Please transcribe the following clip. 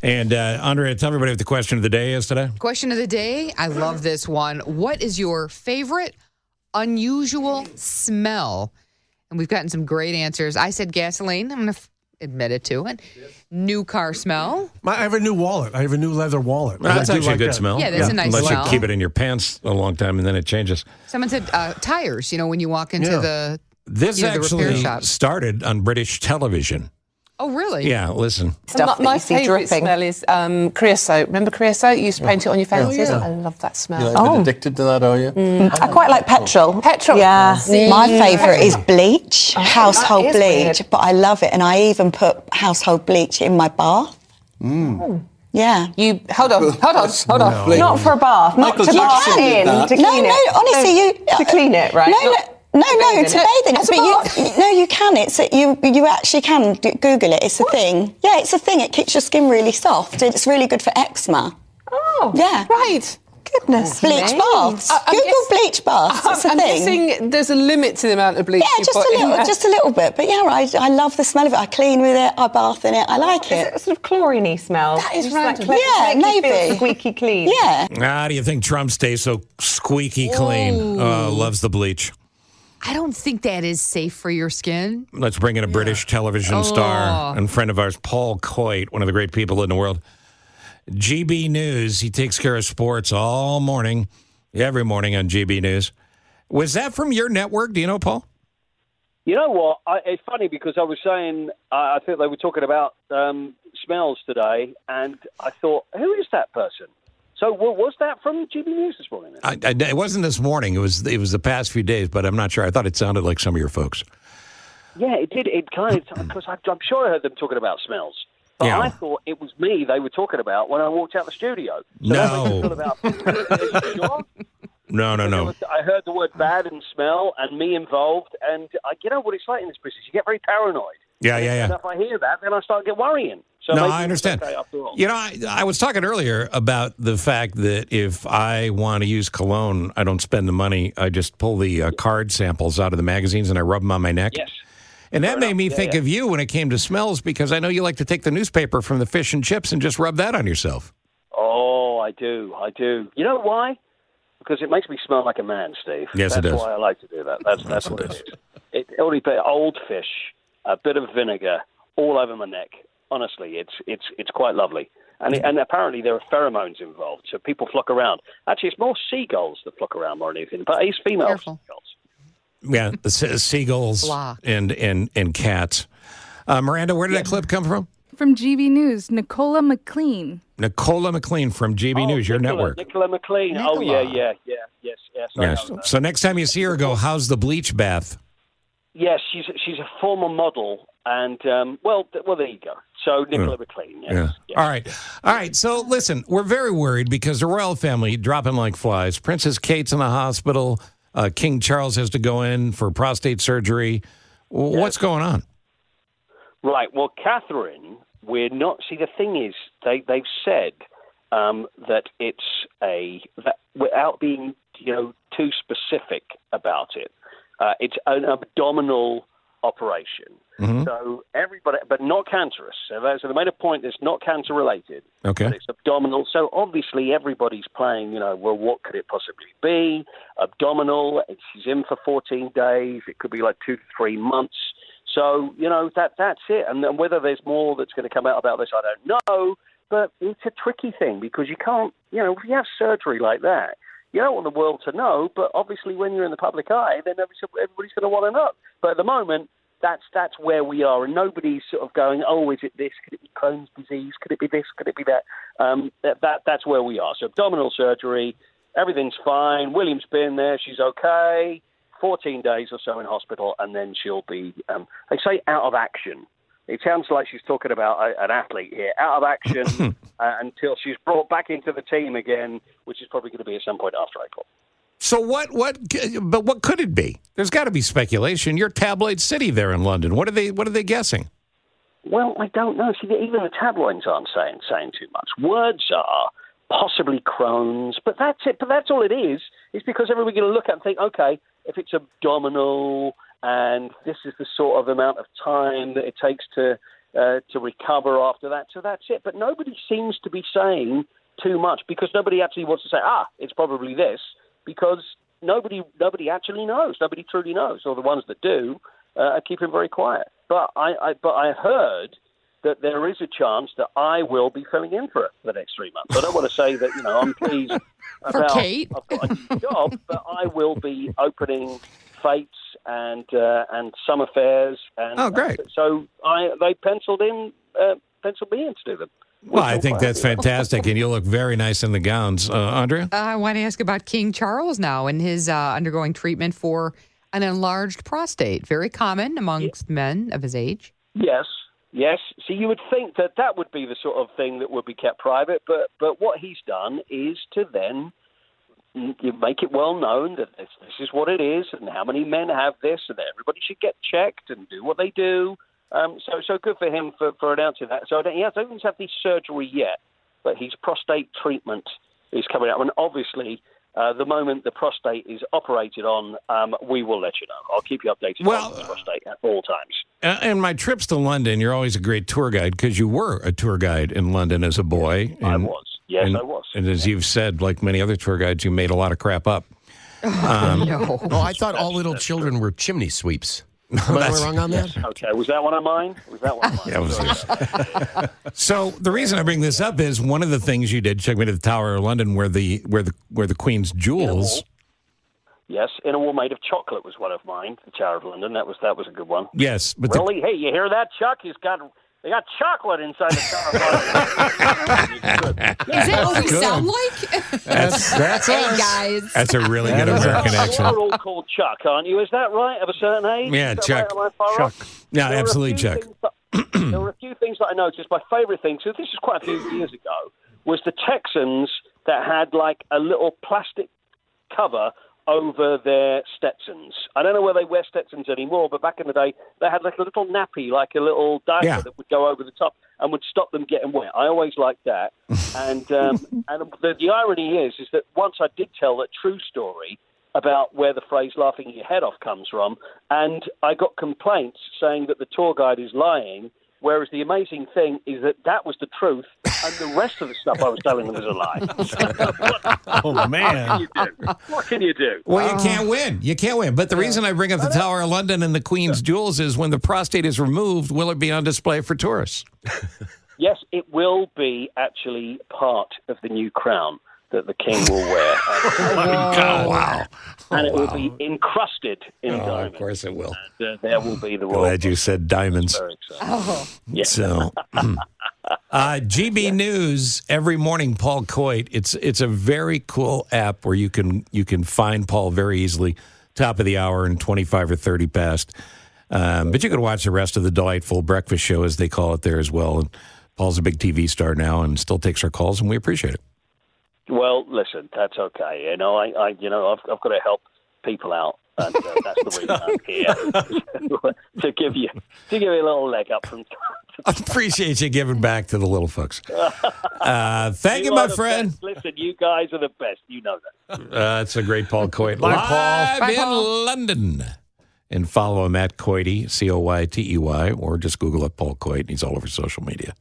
And Andrea, tell everybody what the question of the day is today. Question of the day. I love this one. What is your favorite unusual smell? And we've gotten some great answers. I said gasoline. I'm going to admit it to it. New car smell. I have a new wallet. I have a new leather wallet. That's actually a good smell. Yeah, that's a nice Unless smell. you keep it in your pants a long time and then it changes. Someone said tires, when you walk into the This the repair actually shop. started on British television. Oh, really? Yeah, listen. My favourite smell is creosote. Remember creosote? You used to paint it on your fences. I love that smell. You're a bit addicted to that, are you? I quite like petrol. Petrol. Yeah. My favourite is bleach, household that is bleach, weird. but I love it. And I even put household bleach in my bath. Yeah. You hold on. Not for a bath, not Michael to Jackson bath did in. that. To clean it. Honestly, you to clean it, right? No, bathe to in it. bathe in it. As a But you can. It's you actually can Google it. It's a thing. Yeah, it's a thing. It keeps your skin really soft. It's really good for eczema. Oh, Yeah. right. Goodness. Bleach me. baths. Google bleach baths. It's a I'm thing. guessing there's a limit to the amount of bleach Yeah, you put in there. just a little bit. But yeah, I love the smell of it. I clean with it. I bath in it. I like Is it. it a sort of chlorine-y smell? That is Just random. make Yeah, you feel maybe. squeaky clean. Yeah. How do you think Trump stays so squeaky clean? Loves the bleach. I don't think that is safe for your skin. Let's bring in a British television star and friend of ours, Paul Coyte, one of the great people in the world. GB News. He takes care of sports all morning, every morning on GB News. Was that from your network? Do you know, Paul? You know what? It's funny because I was saying, I think they were talking about smells today, and I thought, who is that person? So was that from GB News this morning? It wasn't this morning. It was the past few days, but I'm not sure. I thought it sounded like some of your folks. Yeah, it did. It kind of, because I'm sure I heard them talking about smells. But Yeah. I thought it was me they were talking about when I walked out the studio. So No. that makes me feel about, sure? No. I heard the word bad and smell and me involved, and you know what it's like in this business. You get very paranoid. Yeah. And if I hear that, then I start get worrying. So No, maybe I understand. it's okay after all. You know, I was talking earlier about the fact that if I want to use cologne, I don't spend the money. I just pull the card samples out of the magazines and I rub them on my neck. Yes. And that Fair made enough. me Yeah, think yeah. of you when it came to smells, because I know you like to take the newspaper from the fish and chips and just rub that on yourself. Oh, I do. You know why? Because it makes me smell like a man, Steve. Yes, it does. That's why I like to do that. That's what it is. It only put old fish, a bit of vinegar all over my neck. Honestly, it's quite lovely. And apparently there are pheromones involved, so people flock around. Actually, it's more seagulls that flock around more than anything, but it's female Careful. seagulls. Yeah, the seagulls Blah. and cats. Miranda, where did that clip come from? From GB News, Nicola McLean. Nicola McLean from GB News, your network. Nicola McLean. Oh, yeah. Yes. I Yes. know that. So next time you see her, go, how's the bleach bath? Yes, she's a former model, and well, there you go. So Nicola McLean. Yes. Yeah. Yes. All right. So listen, we're very worried because the royal family dropping like flies. Princess Kate's in the hospital. King Charles has to go in for prostate surgery. What's going on? Right. Well, Catherine, we're not. See, the thing is, they've said that it's that without being too specific about it, it's an abdominal operation. Mm-hmm. So everybody, but not cancerous. So they made a point that's not cancer related. Okay. But it's abdominal. So obviously everybody's playing. Well, what could it possibly be? Abdominal. She's in for 14 days. It could be like 2 to 3 months. So that's it. And then whether there's more that's going to come out about this, I don't know. But it's a tricky thing because you can't. If you have surgery like that, you don't want the world to know. But obviously, when you're in the public eye, then everybody's going to want to know. But at the moment, that's where we are, and nobody's sort of going, oh, is it this? Could it be Crohn's disease? Could it be this? Could it be that? That's where we are. So abdominal surgery, everything's fine. William's been there. She's okay. 14 days or so in hospital, and then she'll be, they say, out of action. It sounds like she's talking about an athlete here. Out of action until she's brought back into the team again, which is probably going to be at some point after April. So but what could it be? There's got to be speculation. You're tabloid city there in London. What are they guessing? Well, I don't know. See, even the tabloids aren't saying too much. Words are possibly Crohn's, but that's it. But that's all it is. It's because everybody's going to look at it and think, okay, if it's abdominal and this is the sort of amount of time that it takes to to recover after that. So that's it. But nobody seems to be saying too much because nobody actually wants to say, it's probably this, because nobody actually knows. Nobody truly knows, or the ones that do are keeping very quiet. But I heard that there is a chance that I will be filling in for it for the next 3 months. I don't want to say that, I'm pleased about Kate. I've got a new job, but I will be opening Fates and some affairs. And, great. So they penciled me in to do them. Well, I think that's fantastic, and you'll look very nice in the gowns. Andrea? I want to ask about King Charles now and his undergoing treatment for an enlarged prostate. Very common amongst men of his age. Yes. So you would think that would be the sort of thing that would be kept private, but what he's done is to then make it well known that this is what it is and how many men have this, and that everybody should get checked and do what they do. So good for him for announcing that. So he doesn't have the surgery yet, but his prostate treatment is coming up. And obviously, the moment the prostate is operated on, we will let you know. I'll keep you updated on the prostate at all times. And my trips to London, you're always a great tour guide because you were a tour guide in London as a boy. I was. Yes, I was. And as you've said, like many other tour guides, you made a lot of crap up. No. Oh, I thought all little children were chimney sweeps. Am I wrong on that? Okay, was that one of mine? Yeah, it was. So the reason I bring this up is one of the things you did took me to the Tower of London, where the Queen's jewels. Yes, In a Wall Made of Chocolate was one of mine. The Tower of London. That was a good one. Yes, but really, hey, you hear that, Chuck? They got chocolate inside the Tower of London. Is that what we sound like? That's Hey, us. guys. That's a really good American accent. You're all called Chuck, aren't you? Is that right? Of a certain age? Yeah, Is that Chuck. Right? Am I far off? Yeah, There are a absolutely, few Chuck. things there were a few things that I noticed. My favourite thing, so this is quite a few years ago, was the Texans that had like a little plastic cover over their Stetsons. I don't know whether they wear Stetsons anymore, but back in the day, they had like a little nappy, like a little diaper that would go over the top and would stop them getting wet. I always liked that. And the irony is that once I did tell that true story about where the phrase laughing your head off comes from, and I got complaints saying that the tour guide is lying, whereas the amazing thing is that was the truth, and the rest of the stuff I was telling them was a lie. Oh, man. What can you do? Well, you can't win. You can't win. But the reason I bring up the Tower of London and the Queen's jewels is when the prostate is removed, will it be on display for tourists? Yes, it will be actually part of the new crown that the king will wear. Wow. And it will be encrusted in diamonds. Of course it will. And, there will be the royal. Glad you said diamonds. Very exciting. Yeah. So, GB News every morning. Paul Coyte. It's a very cool app where you can find Paul very easily. Top of the hour and 25 or 30 past. But you can watch the rest of the delightful breakfast show, as they call it there as well. And Paul's a big TV star now and still takes our calls, and we appreciate it. Well, listen, that's okay. I've got to help people out, and that's the reason I'm here to give you a little leg up from. I appreciate you giving back to the little folks. Thank you, my friend. Best. Listen, you guys are the best. You know that. That's a great Paul Coyte. Bye, Paul. Live Bye, in Paul. London. And follow him at Coyte, Coytey, or just Google up Paul Coyte, and he's all over social media.